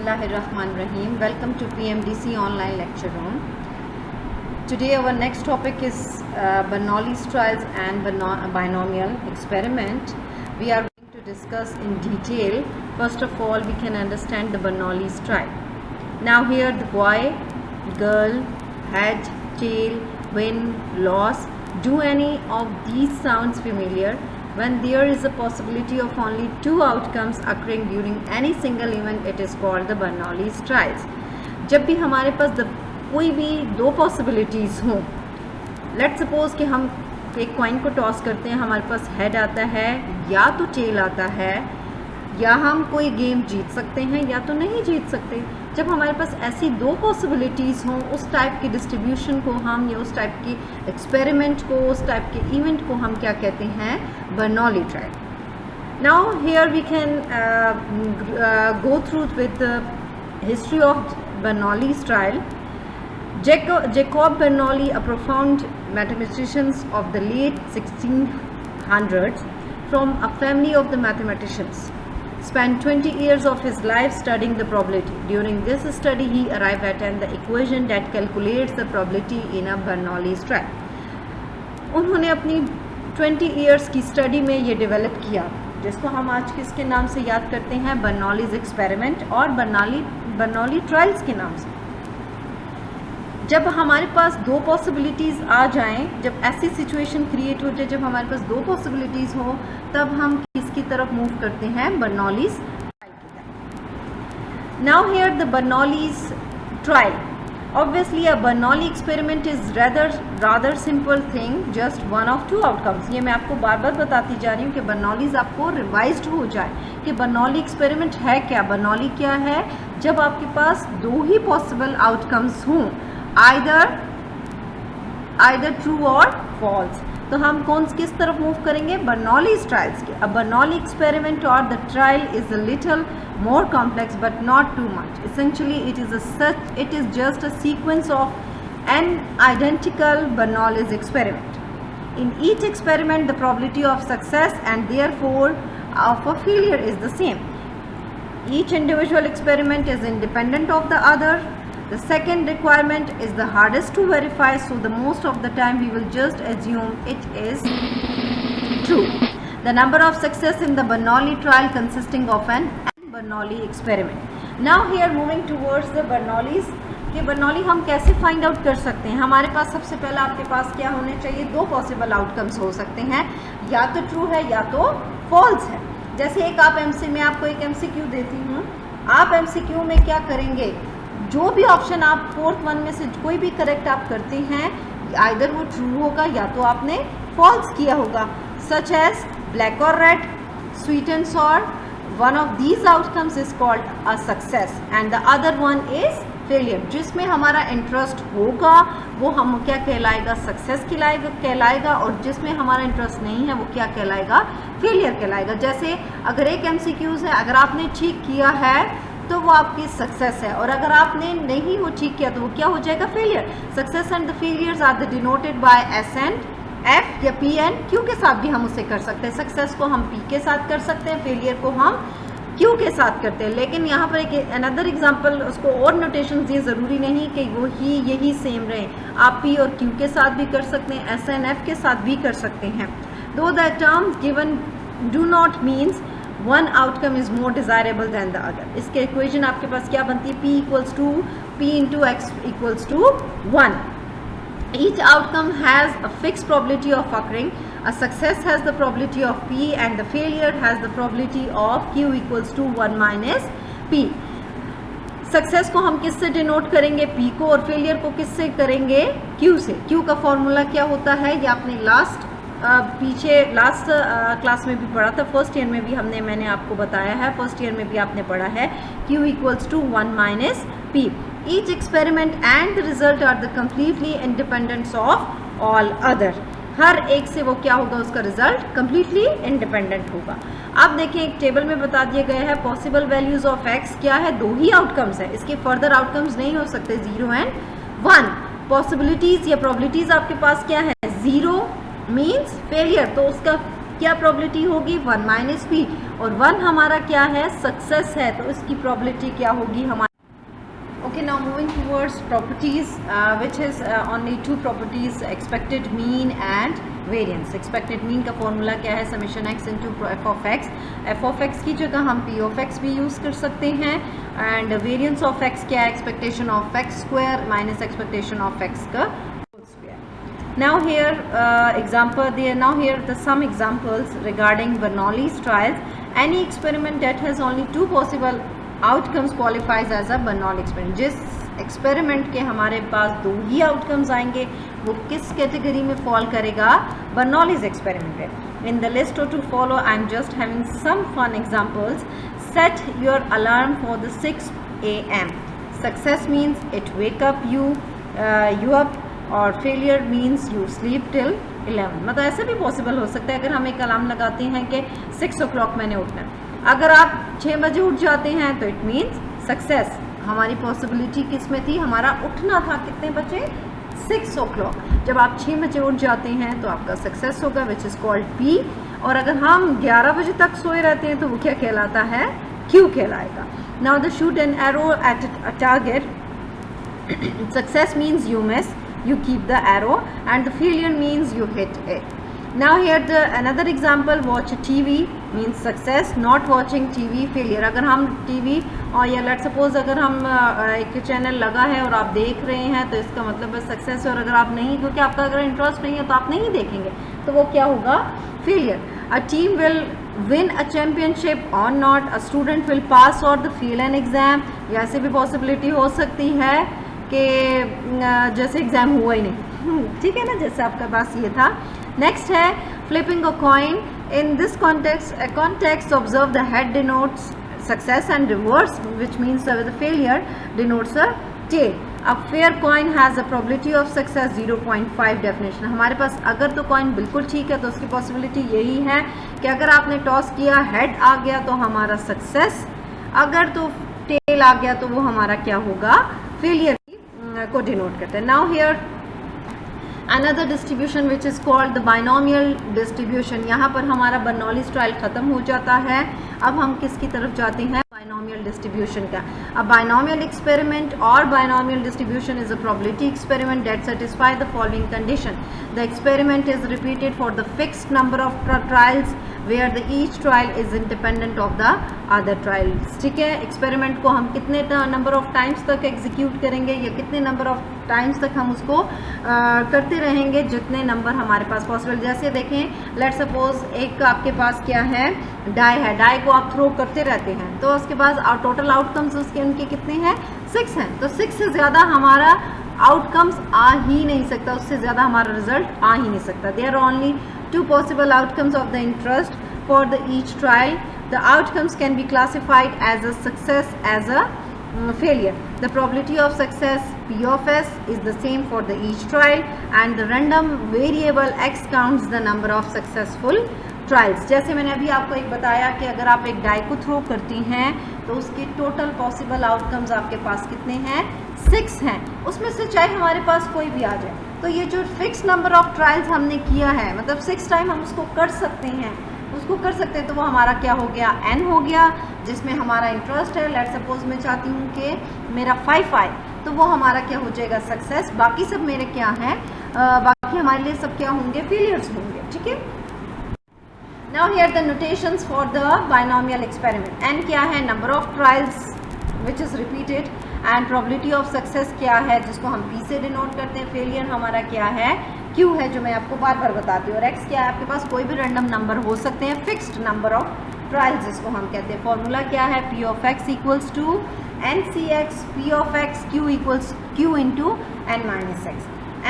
Bismillahirrahmanirrahim. Welcome to PMDC online lecture room. Today our next topic is Bernoulli's trials and binomial experiment. We are going to discuss in detail. First of all, we can understand the Bernoulli's trial. Now here the boy, girl, head, tail, win, loss. Do any of these sounds familiar? When there is a possibility of only two outcomes occurring during any single event, it is called the Bernoulli's trials. जब भी हमारे पास कोई भी दो possibilities हों, let's suppose कि हम एक कॉइन को टॉस करते हैं, हमारे पास हेड आता है या तो टेल आता है, या हम कोई गेम जीत सकते हैं या तो नहीं जीत सकते. जब हमारे पास ऐसी दो पॉसिबिलिटीज़ हों, उस टाइप की डिस्ट्रीब्यूशन को हम या उस टाइप की एक्सपेरिमेंट को, उस टाइप के इवेंट को हम क्या कहते हैं? Bernoulli trial. Now here we can go through with the history of Bernoulli's trial. Jacob Bernoulli, a profound mathematician of the late 1600s from a family of the mathematicians, spent 20 years of his life studying the probability. During this study, he arrived at the equation that calculates the probability in a Bernoulli's trial. उन्होंने अपनी 20 years की study में ये develop किया, जिसको हम आज किसके नाम से याद करते हैं? बर्नौलीज एक्सपेरिमेंट और बर्नौली ट्रायल्स के नाम से. जब हमारे पास दो पॉसिबिलिटीज़ आ जाएं, जब ऐसी सिचुएशन क्रिएट हो जाए, जब हमारे पास दो पॉसिबिलिटीज़ हो, तब हम किसकी तरफ मूव करते हैं? बर्नौलीज ट्रायल की तरफ. Now here the Bernoulli's trial. Obviously, a Bernoulli experiment is rather simple thing, just one of two outcomes. ये मैं आपको बार बार बताती जा रही हूँ कि Bernoulli's आपको रिवाइज्ड हो जाए कि Bernoulli एक्सपेरिमेंट है क्या. Bernoulli क्या है? जब आपके पास दो ही पॉसिबल आउटकम्स हों, either true और false, तो हम किस तरफ मूव करेंगे? Bernoulli's trials की. A Bernoulli experiment or the trial is a little more complex but not too much. Essentially, it is just a sequence of an identical Bernoulli's experiment. In each experiment, the probability of success and therefore of a failure is the same. Each individual experiment is independent of the other. The second requirement is the hardest to verify, so the most of the time we will just assume it is true. The number of success in the Bernoulli trial consisting of an Bernoulli experiment. Now here moving towards the Bernoulli's. कि Bernoulli हम कैसे find out कर सकते हैं? हमारे पास सबसे पहला आपके पास क्या होने चाहिए? दो पॉसिबल आउटकम्स हो सकते हैं, या तो ट्रू है या तो फॉल्स है. जैसे एक आप मैं आपको एक MCQ देती हूँ. आप MCQ में क्या करेंगे? जो भी ऑप्शन आप फोर्थ वन में से कोई भी करेक्ट आप करते हैं, आइदर वो ट्रू होगा या तो आपने फॉल्स किया होगा. सच एज ब्लैक और red, sweet and sour. One of these outcomes is called a success and the other one is failure. जिसमें हमारा इंटरेस्ट होगा वो हम क्या कहलाएगा? सक्सेस कहलाएगा, और जिसमें हमारा इंटरेस्ट नहीं है वो क्या कहलाएगा? फेलियर कहलाएगा. जैसे अगर एक MCQs है, अगर आपने ठीक किया है तो वो आपकी सक्सेस है, और अगर आपने नहीं वो ठीक किया तो वो क्या हो जाएगा? Failure. Success and the failures are the denoted by S and F या P एंड Q के साथ भी हम उसे कर सकते हैं. सक्सेस को हम P के साथ कर सकते हैं, फेलियर को हम Q के साथ करते हैं. लेकिन यहाँ पर एक अनदर एग्जांपल, उसको और नोटेशन ये ज़रूरी नहीं कि वो यही सेम रहे. आप P और Q के साथ भी कर सकते हैं, S एंड F के साथ भी कर सकते हैं. Though the terms given do not means one outcome is more desirable than the other. इसके इक्वेशन आपके पास क्या बनती है? P equals to P into X equals to 1. Each outcome has a fixed probability of occurring. A success has the probability of P and the failure has the probability of Q equals to 1 minus P. Success को हम किससे denote करेंगे? P को. और failure को किससे करेंगे? Q से. Q का फॉर्मूला क्या होता है? ये आपने लास्ट क्लास में भी पढ़ा था, फर्स्ट ईयर में भी मैंने आपको बताया है, फर्स्ट ईयर में भी आपने पढ़ा है. Q equals to 1 minus P. Each experiment and the result are the completely independent of all other. हर एक से वो क्या होगा? उसका रिजल्ट completely independent होगा. अब देखिए एक टेबल में बता दिया गया है पॉसिबल वैल्यूज ऑफ x क्या है? दो ही आउटकम्स है, इसके फर्दर आउटकम्स नहीं हो सकते, 0 एंड 1. पॉसिबिलिटीज या प्रोबेबिलिटीज आपके पास क्या है? 0 मीन्स फेलियर, तो उसका क्या प्रोबेबिलिटी होगी 1 माइनस पी, और 1 हमारा क्या है सक्सेस है, तो इसकी प्रोबेबिलिटी क्या होगी हमारी। Okay, now moving towards properties, which is only two properties, expected mean and variance. Expected mean का फॉर्मूला क्या है, summation x into f of x. f of x की जगह हम p of x भी यूज़ कर सकते हैं, and variance of x क्या है, expectation of x square minus expectation of x का whole square. Now here now here the some examples regarding Bernoulli's trials. Any experiment that has only two possible outcomes qualifies as a Bernoulli experiment. जिस experiment के हमारे पास दो ही outcomes आएंगे वो किस category में fall करेगा, बर्नौलीज एक्सपेरिमेंट है। In the list to follow I am just having some fun examples. Set your alarm for the 6 AM। Success means it wake up you up, और failure means you sleep till 11। मतलब ऐसा भी possible हो सकता है अगर हम एक अलार्म लगाते हैं कि 6 o'clock मैंने उठना है, अगर आप 6 बजे उठ जाते हैं तो इट मीन्स सक्सेस। हमारी पॉसिबिलिटी किस में थी, हमारा उठना था कितने बजे, 6 o'clock। जब आप 6 बजे उठ जाते हैं तो आपका सक्सेस होगा, विच इज़ कॉल्ड पी। और अगर हम 11 बजे तक सोए रहते हैं तो वो क्या कहलाता है, क्यू कहलाएगा। Now the shoot an arrow at a target. Success means you miss, you keep the arrow, and the failure means you hit it. Now here the another example, watch TV means success, not watching TV failure. अगर हम TV और या let suppose अगर हम एक channel लगा है और आप देख रहे हैं तो इसका मतलब है सक्सेस है, और अगर आप नहीं, क्योंकि आपका अगर इंटरेस्ट नहीं है तो आप नहीं देखेंगे तो वो क्या होगा, failure. A team will win a championship or not, a student will pass or the fail an exam। या ऐसे भी पॉसिबिलिटी हो सकती है कि जैसे एग्ज़ाम हुआ ही नहीं, ठीक है ना, जैसे आपके पास ये था। नेक्स्ट है flipping a coin. In this context observe the head denotes success and reverse which means the failure denotes a tail. A fair coin has a probability of success 0.5 definition. हमारे पास अगर तो कॉइन बिल्कुल ठीक है तो उसकी पॉसिबिलिटी यही है कि अगर आपने टॉस किया हेड आ गया तो हमारा सक्सेस, अगर तो टेल आ गया तो वो हमारा क्या होगा, फेलियर को डिनोट करते हैं। Now here another distribution which is called the binomial distribution. यहाँ पर हमारा बर्नौलीज ट्रायल ख़त्म हो जाता है, अब हम किसकी तरफ जाते हैं, बाइनोमियल डिस्ट्रीब्यूशन का। A binomial experiment or binomial distribution is a probability experiment that satisfies the following condition. The experiment is repeated for the fixed number of trials where the each trial is independent of the other trials। ठीक है, experiment को हम कितने number of times तक execute करेंगे या कितने number of times तक हम उसको करते रहेंगे, जितने नंबर हमारे पास पॉसिबल। जैसे देखें, लेट सपोज एक आपके पास क्या है, डाई है, डाई को आप थ्रो करते रहते हैं तो उसके बाद टोटल आउटकम्स उसके उनके कितने हैं, 6 हैं। तो 6 से ज़्यादा हमारा आउटकम्स आ ही नहीं सकता, उससे ज़्यादा हमारा रिजल्ट आ ही नहीं सकता। There are only 2 possible outcomes of the interest for the each trial. The outcomes can be classified as a success, as a failure. The probability of success P of S is the same for the each trial, and the random variable X counts the number of successful trials। जैसे मैंने अभी आपको एक बताया कि अगर आप एक डाई को थ्रो करती हैं तो उसके टोटल पॉसिबल आउटकम्स आपके पास कितने हैं, 6 हैं, उसमें से चाहे हमारे पास कोई भी आ जाए। तो ये जो फिक्स नंबर ऑफ ट्रायल्स हमने किया है, मतलब 6 टाइम हम उसको कर सकते हैं, तो वो हमारा क्या हो गया, n हो गया, जिसमें हमारा इंटरेस्ट है। लेट सपोज मैं चाहती हूँ कि मेरा 5 आए, तो वो हमारा क्या हो जाएगा, सक्सेस। बाकी सब मेरे क्या हैं, बाकी हमारे लिए सब क्या होंगे, फेलियर्स होंगे। ठीक है, now here the notations for the binomial experiment. n क्या है, number of trials which is repeated, and probability of success क्या है, जिसको हम p से डिनोट करते हैं। फेलियर हमारा क्या है, q है, जो मैं आपको बार बार बताती हूँ। और x क्या है, आपके पास कोई भी रैंडम नंबर हो सकते हैं, फिक्स्ड नंबर ऑफ ट्रायल्स जिसको हम कहते हैं। फॉर्मूला क्या है, p of x equals to NCX, p of x q equals q into n minus एक्स,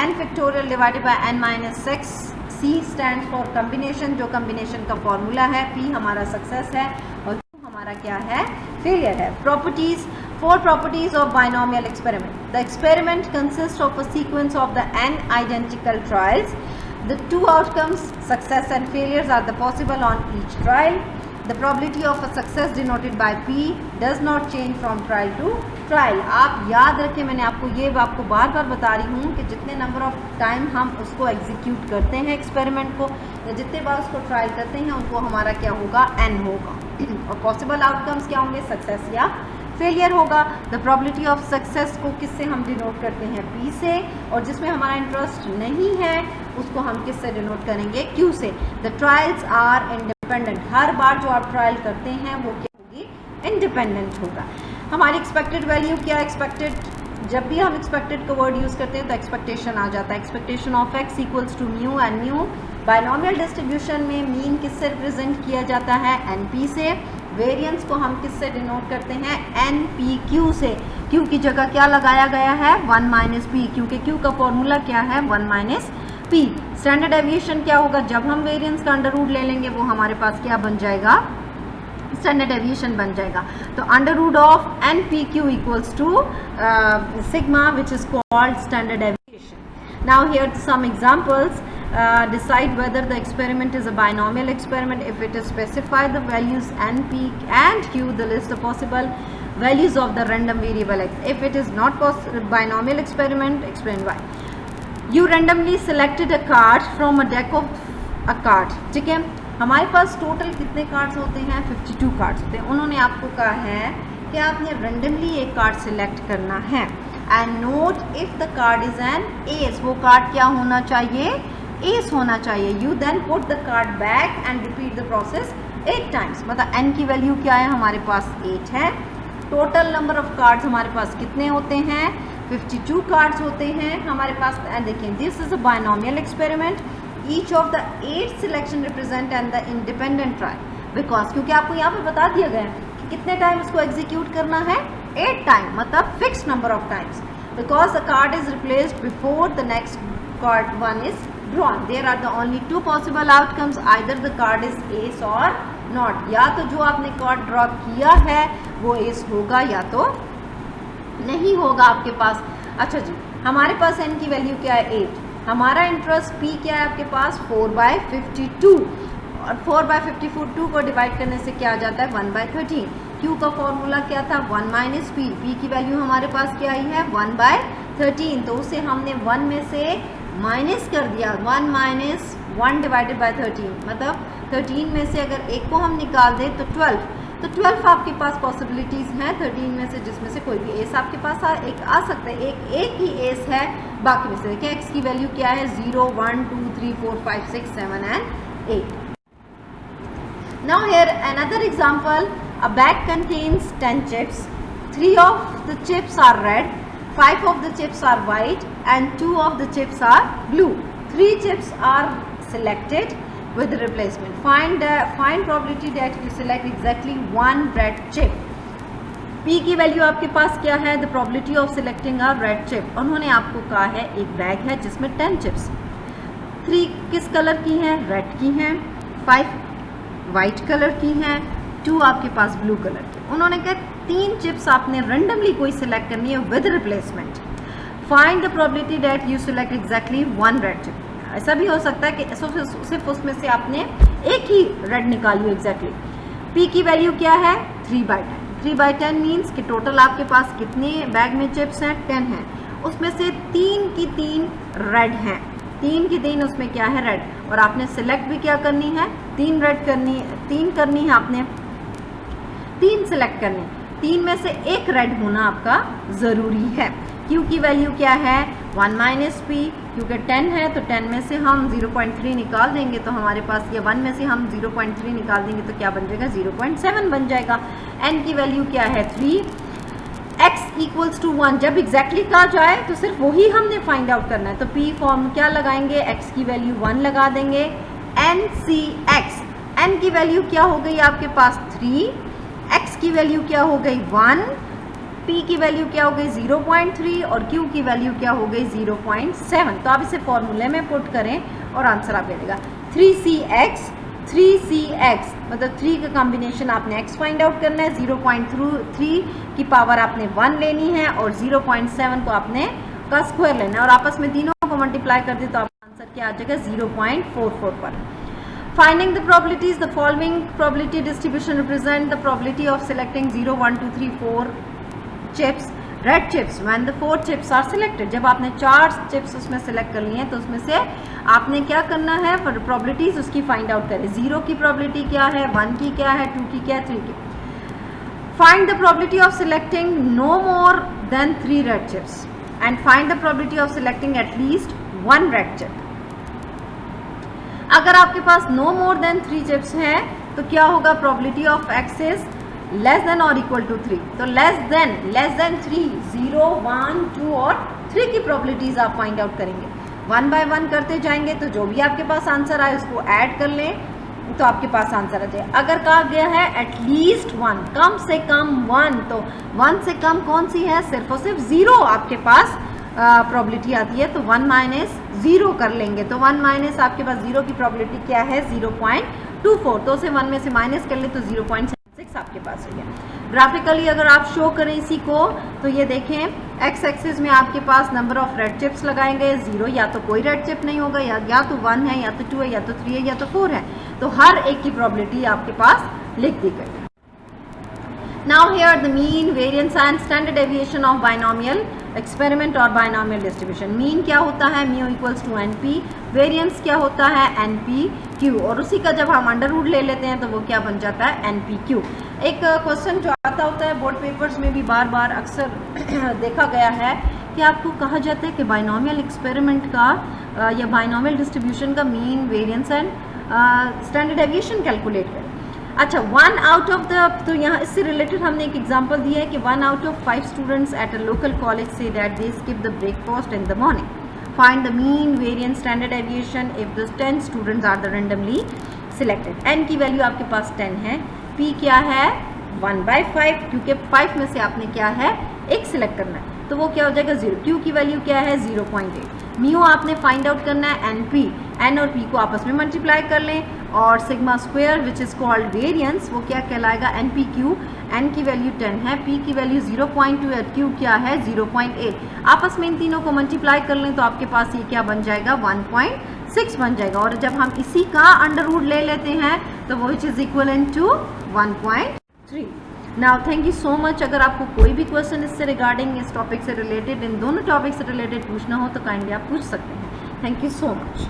n factorial divided by n minus एक्स। C स्टैंड फॉर कम्बिनेशन, जो कम्बिनेशन का फॉर्मूला है। P हमारा सक्सेस है और Q हमारा क्या है, फेलियर है। Properties, 4 properties of binomial experiment. The experiment consists of a sequence of the n identical trials. The 2 outcomes, success and failures, are the possible on each trial. The probability of a success denoted by P does not change from trial to trial. आप याद रखें, मैंने आपको बार बार बता रही हूँ कि जितने नंबर ऑफ टाइम हम उसको एग्जीक्यूट करते हैं एक्सपेरिमेंट को, या जितने बार उसको ट्रायल करते हैं, उनको हमारा क्या होगा, n होगा। और पॉसिबल आउटकम्स क्या होंगे, सक्सेस या फेलियर होगा। द प्रोबेबिलिटी ऑफ सक्सेस को किससे हम डिनोट करते हैं, P से, और जिसमें हमारा इंटरेस्ट नहीं है उसको हम किससे डिनोट करेंगे, Q से। The trials are independent. हर बार जो आप ट्रायल करते हैं वो क्या होगी, इंडिपेंडेंट होगा। हमारी एक्सपेक्टेड वैल्यू क्या, एक्सपेक्टेड, जब भी हम एक्सपेक्टेड का वर्ड यूज़ करते हैं तो एक्सपेक्टेशन आ जाता है। Expectation of x equals to mu, and mu binomial distribution में मीन किससे रिप्रेजेंट किया जाता है, NP से। वेरिएंस को हम किससे डिनोट करते हैं, NPQ से। Q की जगह क्या लगाया गया है, 1 माइनस P, क्योंकि Q का फॉर्मूला क्या है, 1 माइनस P। स्टैंडर्ड डेविएशन क्या होगा, जब हम वेरिएंस का अंडर रूट ले लेंगे वो हमारे पास क्या बन जाएगा, स्टैंडर्ड डेविएशन बन जाएगा। तो under root of NPQ equals to sigma which is called standard deviation. Now here some examples. Decide whether the experiment is a binomial experiment if it is specify the values NP and Q, the list of possible values of the random variable x. If it is not binomial experiment, explain why. You randomly selected a card from a deck of a card. ठीक है, हमारे पास total कितने cards होते हैं, 52 cards होते हैं। उन्होंने आपको कहा है कि आपने रैंडमली एक कार्ड सिलेक्ट करना है। And note if the card is an S, वो कार्ड क्या होना चाहिए, एस होना चाहिए। You then put the card back and repeat the process 8 times. मतलब n की वैल्यू क्या है, हमारे पास 8 है। टोटल नंबर ऑफ कार्ड्स हमारे पास कितने होते हैं, 52 कार्ड्स होते हैं हमारे पास। एंड देखें, this is a binomial experiment. Each of the 8 selection represent and the independent trial, because क्योंकि आपको यहाँ पे बता दिया गया है कि कितने टाइम इसको एग्जीक्यूट करना है, 8 टाइम, मतलब fix number of times. Because the card is replaced before the next card one is drawn. There are the only 2 possible outcomes, either the card is ace or not. या तो जो आपने card drop किया है वो S होगा या तो नहीं होगा आपके पास। अच्छा जी, हमारे पास n की वैल्यू क्या है, 8। हमारा इंटरेस्ट P क्या है आपके पास, 4/52, और 4/52 को डिवाइड करने से क्या आ जाता है, 1/13। Q का फॉर्मूला क्या था, 1 माइनस P। P की वैल्यू हमारे पास क्या आई है, 1/13, तो उसे हमने 1 में से माइनस कर दिया, 1 माइनस 1 डिवाइडेड बाय 13, मतलब 13 में से अगर एक को हम निकाल दें तो 12। तो 12 आपके पास पॉसिबिलिटीज़ हैं 13 में से, जिसमें से कोई भी एस आपके पास आ सकता है। एक ही एस है, बाकी में से देखिए एक्स की वैल्यू क्या है, 0, 1, 2, 3, 4, 5, 6, 7 and 8। Now here another example, a bag contains 10 chips, 3 of the chips are red, 5 of the chips are white and 2 of the chips are blue. 3 chips are selected with replacement. Find probability that you select exactly one red chip. P की value आपके पास क्या है, the probability of selecting a red chip. उन्होंने आपको कहा है एक बैग है जिसमें 10 चिप्स, 3 किस कलर की हैं, रेड की हैं, 5 वाइट कलर की हैं, 2 आपके पास ब्लू कलर की। उन्होंने कहा 3 चिप्स आपने रेंडमली कोई सिलेक्ट करनी है with replacement. Find the probability that you select exactly one red chip. ऐसा भी हो सकता है कि सिर्फ उसमें से आपने एक ही रेड निकाली हो एग्जैक्टली। P की वैल्यू क्या है, 3/10। 3/10 मीन्स कि टोटल आपके पास कितने बैग में चिप्स हैं, 10 हैं, उसमें से 3 की 3 रेड हैं, 3 की 3 उसमें क्या है, रेड। और आपने सिलेक्ट भी क्या करनी है, 3 रेड करनी, 3 करनी है आपने, 3 सिलेक्ट करनी, 3 में से एक रेड होना आपका ज़रूरी है। Q की वैल्यू क्या है, 1 माइनस P, क्योंकि 10 है तो 10 में से हम 0.3 निकाल देंगे तो हमारे पास ये 1 में से हम 0.3 निकाल देंगे तो क्या बन जाएगा, 0.7 बन जाएगा। N की वैल्यू क्या है, 3। x इक्वल्स टू 1 जब एग्जैक्टली कहा जाए तो सिर्फ वही हमने फाइंड आउट करना है, तो P फॉर्म क्या लगाएंगे, x की वैल्यू 1 लगा देंगे। NCX, N की वैल्यू क्या हो गई आपके पास, 3, x की वैल्यू क्या हो गई, 1, P की वैल्यू क्या हो गई, 0.3 और Q की वैल्यू क्या हो गई, 0.7। तो आप इसे फॉर्मूले में पुट करें और आंसर आप देगा 3CX, 3CX मतलब 3 का कॉम्बिनेशन आपने x फाइंड आउट करना है, 0.3 की पावर आपने 1 लेनी है और 0.7 को आपने का स्क्वायर लेना है और आपस में तीनों को मल्टीप्लाई कर दे तो आपका आंसर क्या आ जाएगा, 0.44 पर। Finding the probabilities, the following probability distribution represent the probability of selecting 0, 1, 2, 3, 4 chips, red chips when the 4 chips are selected. जब आपने 4 chips उसमें select कर लिए हैं तो उसमें से आपने क्या करना है, probabilities उसकी find out करें. 0 की probability क्या है, 1 की क्या है, 2 की क्या है, 3 की. Find the probability of selecting no more than 3 red chips and find the probability of selecting at least 1 red chip. अगर आपके पास no more than 3 chips हैं तो क्या होगा, probability of x is less than or equal to 3. तो less than 3, 0, 1, 2 और 3 की probabilities आप find out करेंगे. 1 by 1 करते जाएंगे तो जो भी आपके पास आंसर आए उसको ऐड कर लें तो आपके पास आंसर आ जाए. अगर कहा गया है एटलीस्ट 1, कम से कम 1, तो 1 से कम कौन सी है, सिर्फ और सिर्फ 0 आपके पास प्रोबेबिलिटी आती है. तो 1 माइनस 0 कर लेंगे. तो 1 माइनस आपके पास 0 की प्रोबेबिलिटी क्या है, 0.24. तो उसे 1 में से माइनस कर ले तो 0.76 आपके पास हो गया. ग्राफिकली अगर आप शो करें इसी को तो ये देखें, एक्स एक्सिस में आपके पास नंबर ऑफ रेड चिप्स लगाएंगे. 0 या तो कोई रेड चिप नहीं होगा, या तो 1 है, या तो 2 है, या तो 3 है, या तो 4 है. तो हर एक की प्रोबेबिलिटी आपके पास लिख दी गई. Now here the mean, variance and standard deviation of binomial experiment और binomial distribution. Mean क्या होता है, mu equals to NP. Variance क्या होता है, NPQ. और उसी का जब हम अंडर रूट ले लेते हैं तो वो क्या बन जाता है, NPQ. एक क्वेश्चन जो आता होता है बोर्ड पेपर्स में भी बार बार अक्सर देखा गया है कि आपको कहा जाता है कि बाइनोमियल एक्सपेरिमेंट का या बाइनोमियल डिस्ट्रीब्यूशन का mean, variance and standard deviation calculate करें. अच्छा, 1 आउट ऑफ द, तो यहाँ इससे रिलेटेड हमने एक एग्जांपल दिया है कि 1 out of 5 students at a local college से that they skip the breakfast in the morning. Find the mean, variance, standard deviation if the 10 students are the randomly selected. n की value आपके पास 10 है, p क्या है 1/5, क्योंकि 5 में से आपने क्या है, एक सिलेक्ट करना है तो वो क्या हो जाएगा 0. q की वैल्यू क्या है 0.8. म्यू आपने फाइंड आउट करना है np. n और p को आपस में मल्टीप्लाई कर लें और sigma square which is called variance वो क्या कहलाएगा, npq. n की वैल्यू 10 है, p की वैल्यू 0.2 है, q क्या है 0.8. आपस में इन तीनों को मल्टीप्लाई कर लें तो आपके पास ये क्या बन जाएगा 1.6 बन जाएगा. और जब हम इसी का अंडर रूट ले लेते हैं तो वो which is equivalent to 1.3. Now thank you so much. अगर आपको कोई भी क्वेश्चन इससे रिगार्डिंग, इस टॉपिक से रिलेटेड, इन दोनों टॉपिक से रिलेटेड पूछना हो तो काइंडली आप पूछ सकते हैं. Thank you so much.